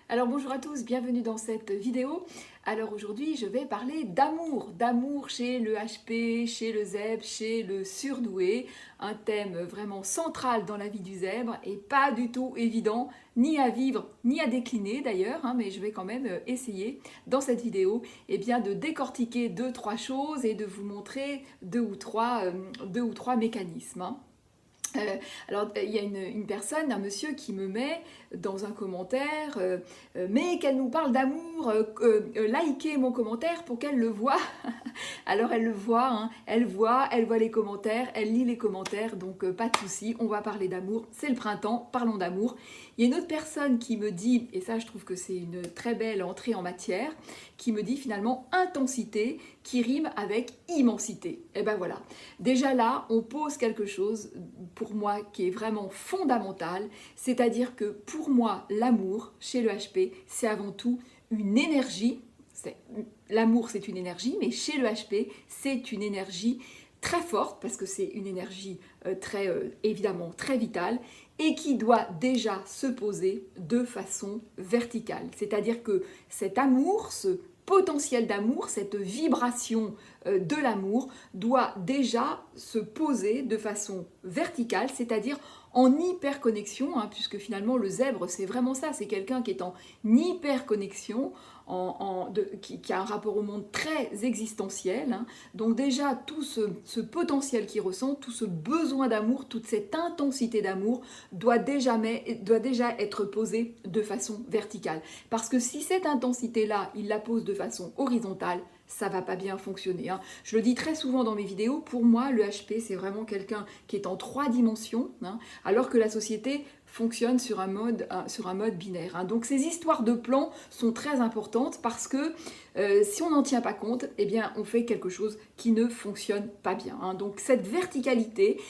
Alors bonjour à tous, bienvenue dans cette vidéo. Alors aujourd'hui je vais parler d'amour chez le HP, chez le zèbre, chez le surdoué, un thème vraiment central dans la vie du zèbre et pas du tout évident ni à vivre ni à décliner d'ailleurs, mais je vais quand même essayer dans cette vidéo de décortiquer deux, trois choses et de vous montrer deux ou trois mécanismes. Alors, il y a une personne, un monsieur qui me met dans un commentaire mais qu'elle nous parle d'amour, likez mon commentaire pour qu'elle le voie. Alors elle le voit, elle voit les commentaires, elle lit les commentaires, donc pas de souci, on va parler d'amour, c'est le printemps, parlons d'amour. Il y a une autre personne qui me dit, et ça je trouve que c'est une très belle entrée en matière, qui me dit finalement intensité qui rime avec immensité. Et ben voilà, déjà là on pose quelque chose pour moi qui est vraiment fondamental, c'est-à-dire que pour moi l'amour chez le HP c'est avant tout une énergie. L'amour c'est une énergie, mais chez le HP c'est une énergie très forte parce que c'est une énergie évidemment très vitale et qui doit déjà se poser de façon verticale. C'est-à-dire que cet amour, ce potentiel d'amour, cette vibration de l'amour doit déjà se poser de façon verticale, c'est-à-dire en hyperconnexion, puisque finalement le zèbre c'est vraiment ça, c'est quelqu'un qui est en hyperconnexion, qui a un rapport au monde très existentiel. Donc déjà tout ce potentiel qu'il ressent, tout ce besoin d'amour, toute cette intensité d'amour doit déjà être posé de façon verticale. Parce que si cette intensité-là, il la pose de façon horizontale, ça va pas bien fonctionner. Je le dis très souvent dans mes vidéos, pour moi le HP c'est vraiment quelqu'un qui est en 3 dimensions, alors que la société fonctionne sur un mode binaire. Donc ces histoires de plans sont très importantes parce que si on n'en tient pas compte, on fait quelque chose qui ne fonctionne pas bien. Donc cette verticalité,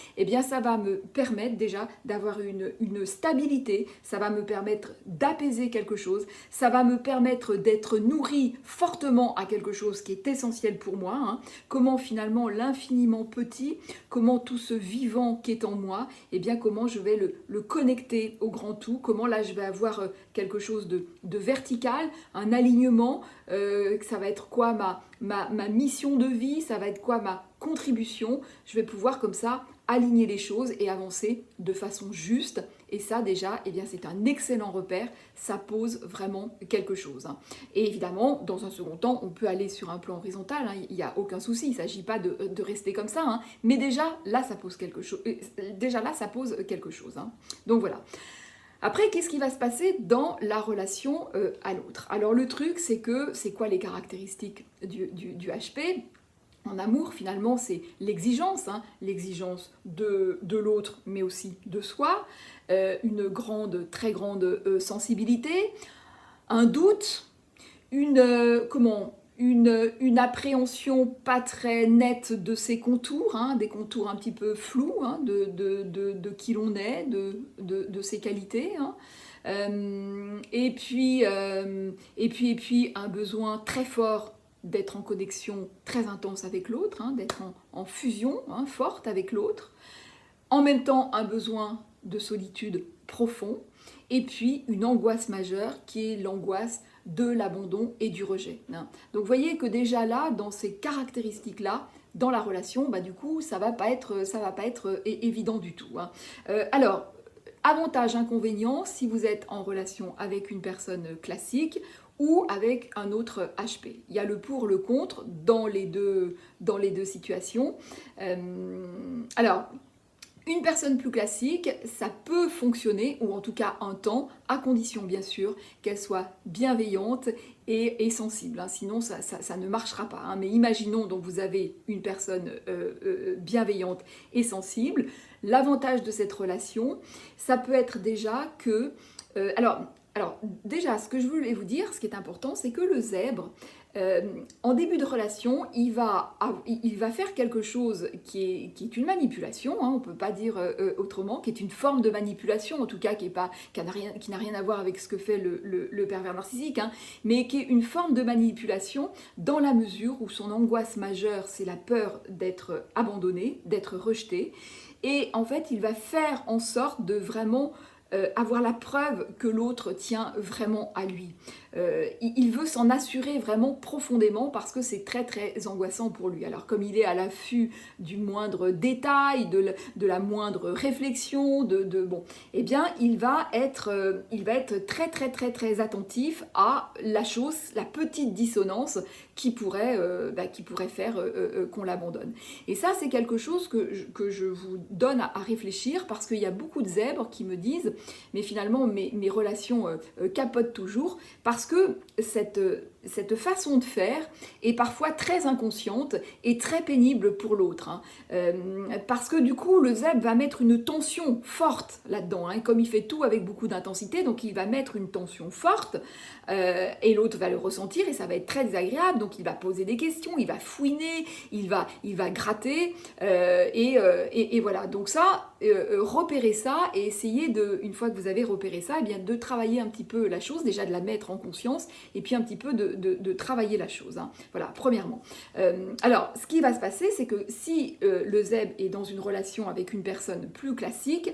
ça va me permettre déjà d'avoir une stabilité, ça va me permettre d'apaiser quelque chose, ça va me permettre d'être nourri fortement à quelque chose qui est essentiel pour moi. Comment finalement l'infiniment petit, comment tout ce vivant qui est en moi, comment je vais le connecter au grand tout, comment là je vais avoir quelque chose de vertical, un alignement, ça va être quoi ma mission de vie, ça va être quoi ma contribution, je vais pouvoir comme ça aligner les choses et avancer de façon juste. Et ça déjà, c'est un excellent repère, ça pose vraiment quelque chose. Et évidemment, dans un second temps, on peut aller sur un plan horizontal, il n'y a aucun souci, il ne s'agit pas de rester comme ça, mais déjà là, ça pose quelque chose. Donc voilà. Après, qu'est-ce qui va se passer dans la relation à l'autre? Alors le truc, c'est quoi les caractéristiques du HP? En amour, finalement, c'est l'exigence, l'exigence de l'autre, mais aussi de soi, une très grande sensibilité, un doute, une appréhension pas très nette de ses contours, des contours un petit peu flous, de qui l'on est, de ses qualités. Et puis un besoin très fort d'être en connexion très intense avec l'autre, d'être en fusion forte avec l'autre. En même temps, un besoin de solitude profond. Et puis une angoisse majeure qui est l'angoisse de l'abandon et du rejet. Donc vous voyez que déjà là, dans ces caractéristiques-là, dans la relation, du coup, ça va pas être évident du tout. Alors, avantage, inconvénient, si vous êtes en relation avec une personne classique ou avec un autre HP. Il y a le pour, le contre dans les deux situations. Alors, une personne plus classique, ça peut fonctionner, ou en tout cas un temps, à condition bien sûr qu'elle soit bienveillante et sensible. Sinon, ça ne marchera pas. Mais imaginons donc vous avez une personne bienveillante et sensible. L'avantage de cette relation, ça peut être déjà que... Alors déjà, ce que je voulais vous dire, ce qui est important, c'est que le zèbre, en début de relation, il va faire quelque chose qui est une manipulation, on ne peut pas dire autrement, qui est une forme de manipulation, en tout cas qui n'a rien à voir avec ce que fait le pervers narcissique, mais qui est une forme de manipulation dans la mesure où son angoisse majeure, c'est la peur d'être abandonné, d'être rejeté, et en fait, il va faire en sorte de vraiment avoir la preuve que l'autre tient vraiment à lui. Il veut s'en assurer vraiment profondément parce que c'est très très angoissant pour lui. Alors comme il est à l'affût du moindre détail, de la moindre réflexion, bon, eh bien il va être très très très très attentif à la chose, la petite dissonance qui pourrait faire qu'on l'abandonne. Et ça c'est quelque chose que je vous donne à réfléchir parce qu'il y a beaucoup de zèbres qui me disent mais finalement mes relations capotent toujours parce que cette façon de faire est parfois très inconsciente et très pénible pour l'autre. Hein. Parce que du coup, le zèbre va mettre une tension forte là-dedans. Hein. Comme il fait tout avec beaucoup d'intensité, donc il va mettre une tension forte et l'autre va le ressentir et ça va être très désagréable. Donc il va poser des questions, il va fouiner, il va gratter et voilà. Donc ça, repérez ça et essayez une fois que vous avez repéré ça, eh bien, de travailler un petit peu la chose, déjà de la mettre en conscience et puis un petit peu de travailler la chose. Hein. Voilà, premièrement. Alors, ce qui va se passer, c'est que si le zèbre est dans une relation avec une personne plus classique,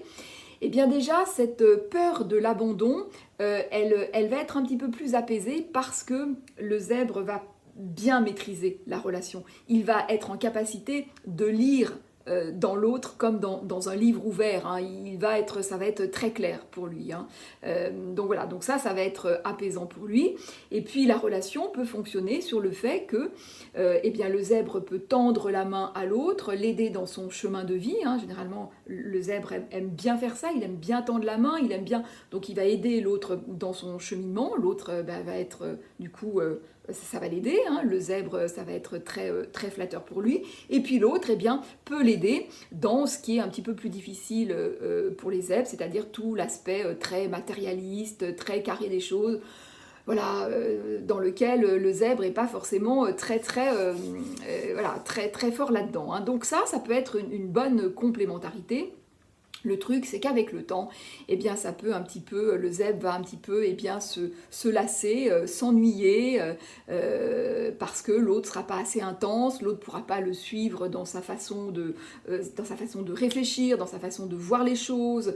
eh bien déjà, cette peur de l'abandon, elle va être un petit peu plus apaisée parce que le zèbre va bien maîtriser la relation. Il va être en capacité de lire dans l'autre comme dans un livre ouvert. Hein. Ça va être très clair pour lui. Hein. Donc voilà, donc ça va être apaisant pour lui. Et puis la relation peut fonctionner sur le fait que eh bien, le zèbre peut tendre la main à l'autre, l'aider dans son chemin de vie. Hein. Généralement, le zèbre aime bien faire ça, il aime bien tendre la main, il aime bien, donc il va aider l'autre dans son cheminement. L'autre va être du coup ça va l'aider, hein. Le zèbre, ça va être très, très flatteur pour lui. Et puis l'autre, eh bien, peut l'aider dans ce qui est un petit peu plus difficile pour les zèbres, c'est-à-dire tout l'aspect très matérialiste, très carré des choses, voilà, dans lequel le zèbre n'est pas forcément très, très, voilà, très, très fort là-dedans. Hein. Donc ça peut être une bonne complémentarité. Le truc, c'est qu'avec le temps, eh bien, ça peut un petit peu, le zèbre va un petit peu, eh bien, se lasser, s'ennuyer, parce que l'autre sera pas assez intense, l'autre pourra pas le suivre dans sa façon de réfléchir, dans sa façon de voir les choses,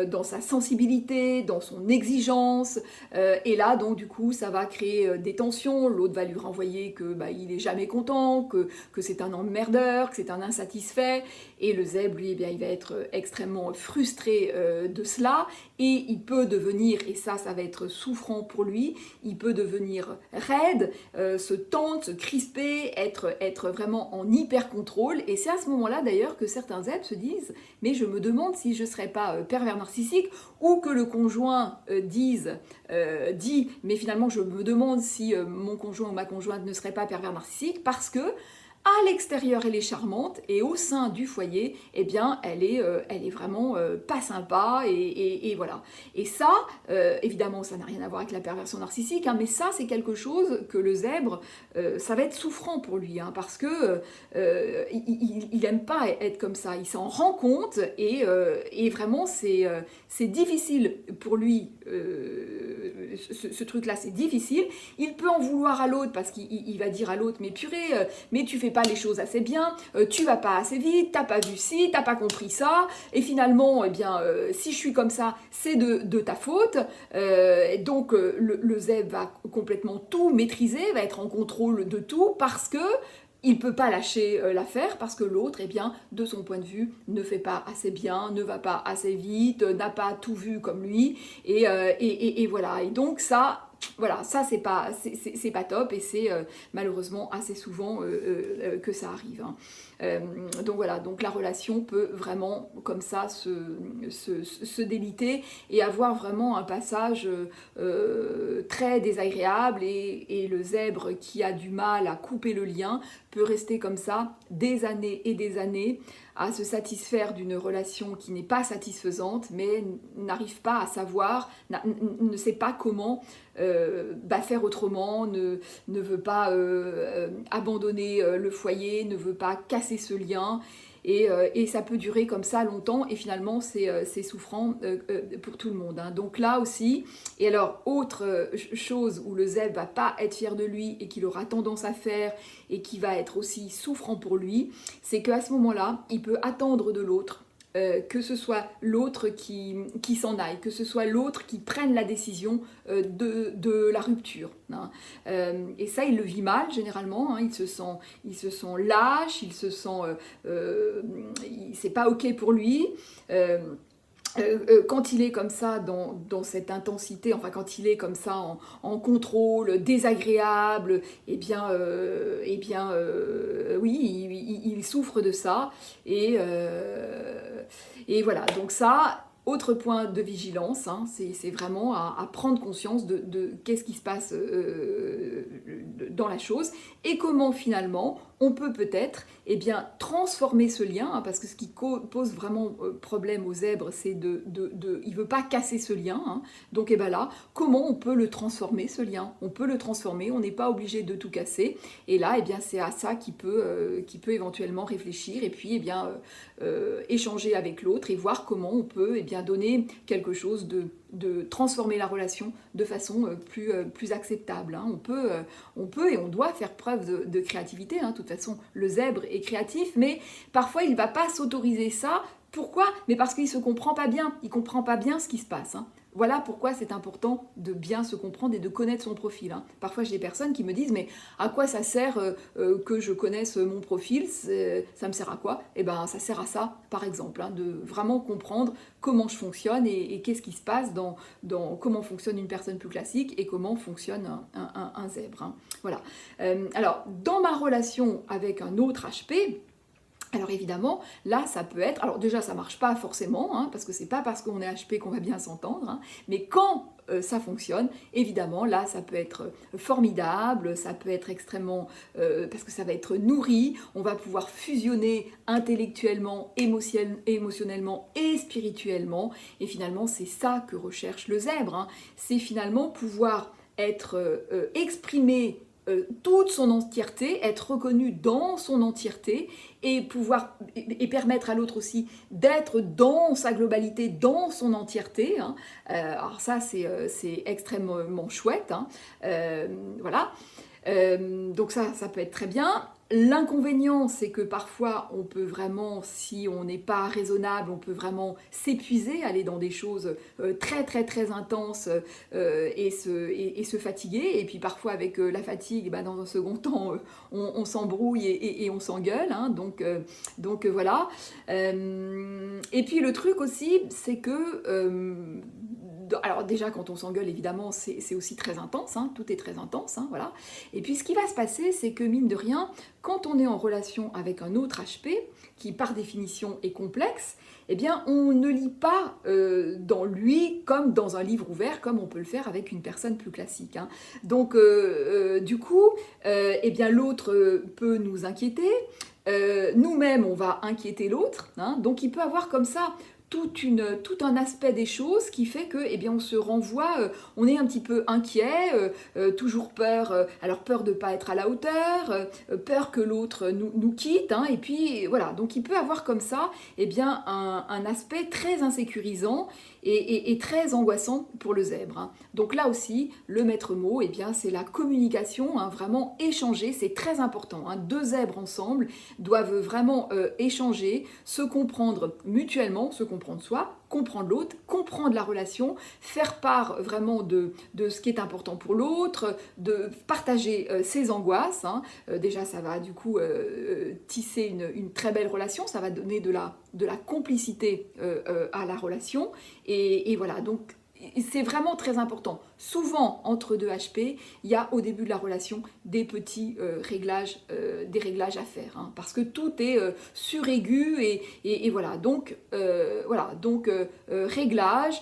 dans sa sensibilité, dans son exigence, et là, donc, du coup, ça va créer des tensions. L'autre va lui renvoyer que il est jamais content, que c'est un emmerdeur, que c'est un insatisfait, et le zèbre, lui, eh bien, il va être extrêmement frustré de cela et il peut devenir, et ça va être souffrant pour lui, il peut devenir raide, se tendre, se crisper, être vraiment en hyper contrôle et c'est à ce moment-là d'ailleurs que certains zèbres se disent mais je me demande si je ne serais pas pervers narcissique ou que le conjoint dit mais finalement je me demande si mon conjoint ou ma conjointe ne serait pas pervers narcissique parce que à l'extérieur, elle est charmante et au sein du foyer, eh bien, elle est vraiment pas sympa et voilà. Et ça, évidemment, ça n'a rien à voir avec la perversion narcissique, hein, mais ça, c'est quelque chose que le zèbre, ça va être souffrant pour lui, hein, parce que il aime pas être comme ça. Il s'en rend compte et vraiment, c'est difficile pour lui. Ce truc-là, c'est difficile. Il peut en vouloir à l'autre parce qu'il va dire à l'autre, mais purée, mais tu fais pas les choses assez bien, tu vas pas assez vite, t'as pas vu ci, t'as pas compris ça, et finalement, eh bien, si je suis comme ça, c'est de ta faute. Donc, le zèbre va complètement tout maîtriser, va être en contrôle de tout parce que il ne peut pas lâcher l'affaire parce que l'autre, eh bien, de son point de vue, ne fait pas assez bien, ne va pas assez vite, n'a pas tout vu comme lui, et voilà. Et donc ça, voilà, ça c'est pas top et c'est malheureusement assez souvent que ça arrive. Hein. Donc voilà, donc la relation peut vraiment comme ça se déliter et avoir vraiment un passage très désagréable et le zèbre qui a du mal à couper le lien peut rester comme ça des années et des années à se satisfaire d'une relation qui n'est pas satisfaisante mais n'arrive pas à savoir, ne sait pas comment faire autrement, ne veut pas abandonner le foyer, ne veut pas casser ce lien et ça peut durer comme ça longtemps et finalement c'est souffrant pour tout le monde. Hein. Donc là aussi, et alors autre chose où le zèbre va pas être fier de lui et qu'il aura tendance à faire et qui va être aussi souffrant pour lui, c'est qu'à ce moment-là, il peut attendre de l'autre que ce soit l'autre qui s'en aille, que ce soit l'autre qui prenne la décision de la rupture. Hein. Et ça, il le vit mal généralement, hein, il se sent lâche, il se sent... c'est pas ok pour lui. Quand il est comme ça dans cette intensité, enfin quand il est comme ça en contrôle, désagréable, oui, il souffre de ça. Et voilà, donc ça, autre point de vigilance, hein, c'est vraiment à prendre conscience de qu'est-ce qui se passe dans la chose et comment finalement on peut peut-être transformer ce lien, hein, parce que ce qui pose vraiment problème aux zèbres, c'est il ne veut pas casser ce lien, hein, donc là, comment on peut le transformer ce lien? On peut le transformer, on n'est pas obligé de tout casser, et là, c'est à ça qu'il peut éventuellement réfléchir, et puis échanger avec l'autre, et voir comment on peut donner quelque chose de transformer la relation de façon plus acceptable. Hein. On peut et on doit faire preuve de créativité. Hein. De toute façon, le zèbre est créatif, mais parfois il ne va pas s'autoriser ça. Pourquoi? Mais parce qu'il ne se comprend pas bien. Il ne comprend pas bien ce qui se passe. Hein. Voilà pourquoi c'est important de bien se comprendre et de connaître son profil. Hein. Parfois, j'ai des personnes qui me disent « Mais à quoi ça sert que je connaisse mon profil? Ça me sert à quoi ?» Eh bien, ça sert à ça, par exemple, hein, de vraiment comprendre comment je fonctionne et qu'est-ce qui se passe dans comment fonctionne une personne plus classique et comment fonctionne un zèbre. Hein. Voilà. Alors, dans ma relation avec un autre HP, alors évidemment, là, ça peut être... Alors déjà, ça ne marche pas forcément, hein, parce que c'est pas parce qu'on est HP qu'on va bien s'entendre, hein, mais quand ça fonctionne, évidemment, là, ça peut être formidable, ça peut être extrêmement... parce que ça va être nourri, on va pouvoir fusionner intellectuellement, émotionnellement et spirituellement, et finalement, c'est ça que recherche le zèbre, hein, c'est finalement pouvoir être exprimé toute son entièreté, être reconnu dans son entièreté et permettre à l'autre aussi d'être dans sa globalité, dans son entièreté. Hein. Alors ça, c'est extrêmement chouette. Hein. Voilà. Donc ça peut être très bien. L'inconvénient, c'est que parfois, on peut vraiment, si on n'est pas raisonnable, on peut vraiment s'épuiser, aller dans des choses très très très intenses et se fatiguer. Et puis parfois, avec la fatigue, dans un second temps, on s'embrouille et on s'engueule. Hein, donc voilà. Et puis le truc aussi, c'est que... alors déjà, quand on s'engueule, évidemment, c'est aussi très intense, hein, tout est très intense, hein, voilà. Et puis ce qui va se passer, c'est que mine de rien, quand on est en relation avec un autre HP, qui par définition est complexe, eh bien on ne lit pas dans lui comme dans un livre ouvert, comme on peut le faire avec une personne plus classique. Hein. Donc du coup, eh bien l'autre peut nous inquiéter, nous-mêmes on va inquiéter l'autre, hein, donc il peut avoir comme ça tout un aspect des choses qui fait que, eh bien, on se renvoie, on est un petit peu inquiet, toujours peur, alors peur de ne pas être à la hauteur, peur que l'autre nous quitte, hein, et puis voilà, donc il peut avoir comme ça, eh bien, un aspect très insécurisant et très angoissant pour le zèbre. Hein. Donc là aussi, le maître mot, eh bien, c'est la communication, hein, vraiment échanger, c'est très important. Hein. Deux zèbres ensemble doivent vraiment échanger, se comprendre mutuellement, se comprendre soi, comprendre l'autre, comprendre la relation, faire part vraiment de ce qui est important pour l'autre, de partager ses angoisses. Hein. Déjà, ça va du coup tisser une très belle relation, ça va donner de la complicité à la relation. Et voilà, donc c'est vraiment très important. Souvent, entre deux HP, il y a au début de la relation des petits réglages, des réglages à faire, hein, parce que tout est suraigu et voilà. Donc, réglage.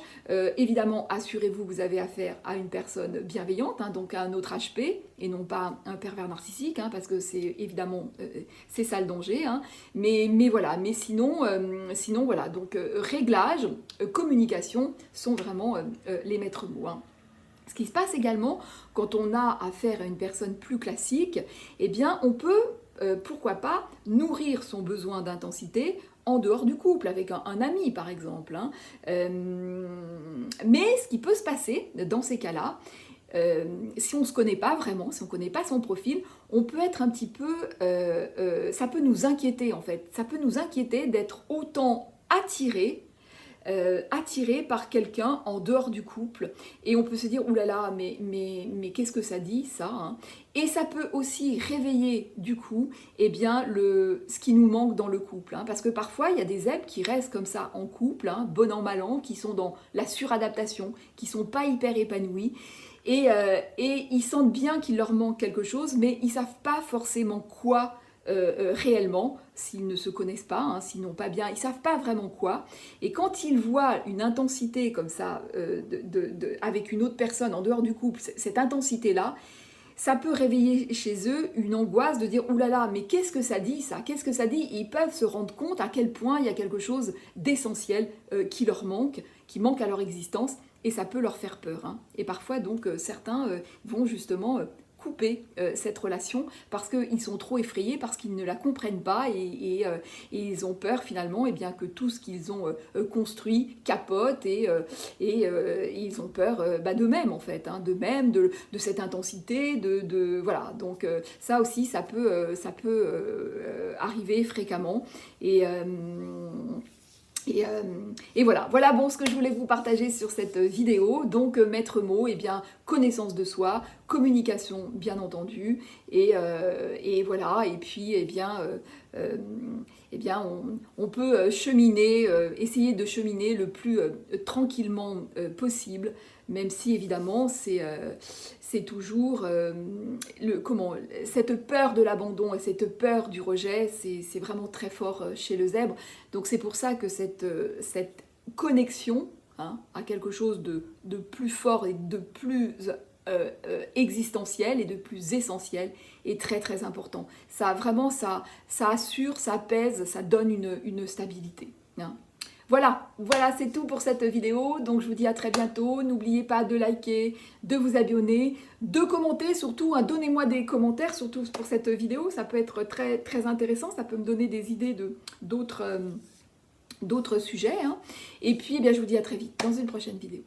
Évidemment, assurez-vous que vous avez affaire à une personne bienveillante, hein, donc à un autre HP, et non pas un pervers narcissique, hein, parce que c'est évidemment, c'est ça le danger. Hein, mais voilà, mais sinon voilà. Donc, réglage, communication sont vraiment les maîtres mots. Hein. Ce qui se passe également quand on a affaire à une personne plus classique, eh bien on peut, pourquoi pas, nourrir son besoin d'intensité en dehors du couple, avec un ami par exemple. Hein. Mais ce qui peut se passer dans ces cas-là, si on ne se connaît pas vraiment, si on ne connaît pas son profil, on peut être un petit peu... ça peut nous inquiéter en fait. Ça peut nous inquiéter d'être autant attiré par quelqu'un en dehors du couple. Et on peut se dire, oulala, mais qu'est-ce que ça dit, ça, hein? Et ça peut aussi réveiller, du coup, eh bien, ce qui nous manque dans le couple. Hein, parce que parfois, il y a des zèbres qui restent comme ça en couple, hein, bon an, mal an, qui sont dans la suradaptation, qui sont pas hyper épanouis. Et ils sentent bien qu'il leur manque quelque chose, mais ils savent pas forcément quoi réellement, s'ils ne se connaissent pas, hein, s'ils n'ont pas bien, ils savent pas vraiment quoi. Et quand ils voient une intensité comme ça, avec une autre personne en dehors du couple, cette intensité-là, ça peut réveiller chez eux une angoisse de dire « oulala, mais qu'est-ce que ça dit ça? Qu'est-ce que ça dit ?» Ils peuvent se rendre compte à quel point il y a quelque chose d'essentiel qui leur manque, qui manque à leur existence, et ça peut leur faire peur. Hein. Et parfois, donc, certains vont justement couper cette relation parce qu'ils sont trop effrayés, parce qu'ils ne la comprennent pas et ils ont peur finalement bien, que tout ce qu'ils ont construit capote et ils ont peur d'eux-mêmes en fait, hein, d'eux-mêmes, de cette intensité, voilà. Donc ça aussi, ça peut arriver fréquemment et voilà bon ce que je voulais vous partager sur cette vidéo. Donc maître mot, connaissance de soi, communication bien entendu, et voilà, et puis on peut cheminer, essayer de cheminer le plus tranquillement possible, même si évidemment c'est toujours cette peur de l'abandon et cette peur du rejet, c'est vraiment très fort chez le zèbre. Donc c'est pour ça que cette connexion, hein, à quelque chose de plus fort et de plus existentiel et de plus essentiel est très très important. Ça vraiment, ça assure, ça apaise, ça donne une stabilité. Hein. Voilà, c'est tout pour cette vidéo. Donc je vous dis à très bientôt. N'oubliez pas de liker, de vous abonner, de commenter surtout. Hein, donnez-moi des commentaires, surtout pour cette vidéo. Ça peut être très très intéressant. Ça peut me donner des idées d'autres sujets. Hein. Et puis je vous dis à très vite dans une prochaine vidéo.